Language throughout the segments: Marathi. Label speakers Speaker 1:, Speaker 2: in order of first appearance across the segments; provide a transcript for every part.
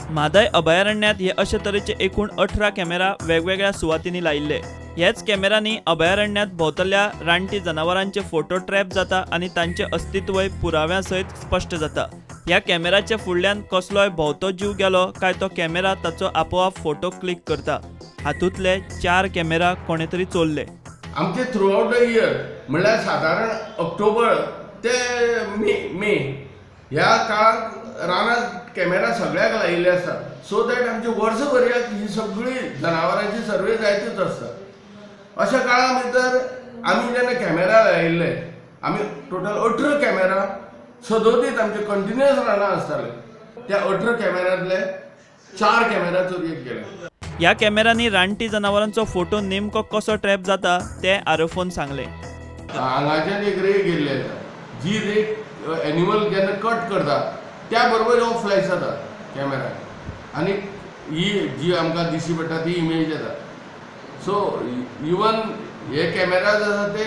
Speaker 1: म्हादय अभयारण्यात हे अशे तरेचे एकूण 18 कॅमेरा वेगवेगळ्या सुवातींनी लायिल्ले। ह्याच कॅमेरांनी अभयारण्यात भोंवतल्या रानटी जनावरांचे फोटो ट्रॅप जाता आणि तांचे अस्तित्वय पुराव्यां सयत स्पष्ट जाता। ह्या कॅमेराच्या फुडल्यान कसलोय भोंवतो जीव गेलो काय तो कॅमेरा ताचो आपोआप फोटो क्लिक करता। हातूंतले 4 कॅमेरा कोणे तरी चोरले।
Speaker 2: आमचे थ्रू आउट द इयर म्हणल्यार साधारण ऑक्टोबर ते मे ह्या काळात रानात कॅमेरा सगळ्याक लायिल्ले आसात, सो दॅट आमचे वर्सभराक ही सगळी जनावरांची सर्वे जायतच आसता। अशा काळा भितर आमी जेन्ना कॅमेरा लायिल्ले, आमी टोटल 18 कॅमेरा सदोदीत आमचे कंटिन्युअस रानां आसताले। त्या 18 कॅमेऱ्यांतले 4 कॅमेरा चोरयेक गेले।
Speaker 1: ह्या कॅमेरांनी रानटी जनावरांचो फोटो नेमको कसो ट्रॅप जाता ते आरोफोन सांगले।
Speaker 2: हांगाच्यान एक रे गेल्ली आसा, जी रे एनिमल जेन्ना कट करता त्या बरोबर हो फ्लॅश जाता कॅमेरा आनी ही जी आमकां दिश्टी पडटा ती इमेज येता। सो इवन हे कॅमेराज आसा ते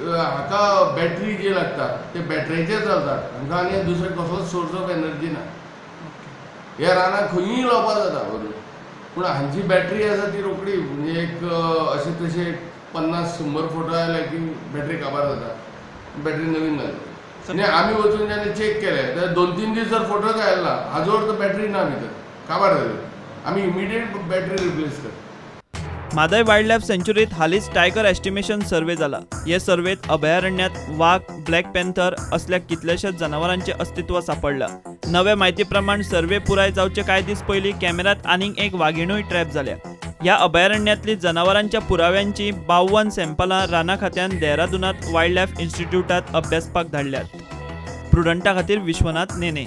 Speaker 2: हाका बॅटरी जी लागता ते बॅटरेचेर चलतात, आमकां आनी दुसरो कसलो सोर्स ऑफ एनर्जी ना। ह्या रानाक खंयूय लावपाक जाता बरोबर, पूण हांची बॅटरी आसा ती रोखडी म्हणजे एक अशें तशें 50-100 फोटो आयले की बॅटरी काबार जाता, बॅटरी नवीन घालता। आनी आमी वचून जेन्ना चेक केले तर 2-3 दीस जर फोटोच आयला हाजोर तर बॅटरी ना भितर, काबार जाली। आमी इमिडिएट बॅटरी रिप्लेस करता।
Speaker 1: म्हादय वायल्ड लायफ सँच्युरीत हालींच टायगर एस्टिमेशन सर्वे जाला। हे सर्वेत अभयारण्यात वाघ, ब्लॅक पॅन्थर असल्या कितल्याशाच जनावरांचे अस्तित्व सापडला। नवे म्हायती प्रमाण सर्वे पुराय जावचे कांय दीस पयलीं कॅमेरात आनीक एक वाघिणूय ट्रॅप जाल्या। ह्या अभयारण्यातली जनावरांच्या पुराव्यांची 52 सॅम्पलां राना खात्यान देहरादूनात वायल्ड लायफ इन्स्टिट्यूटात अभ्यासपाक धाडल्यात। प्रुडंटा खातीर विश्वनाथ नेने।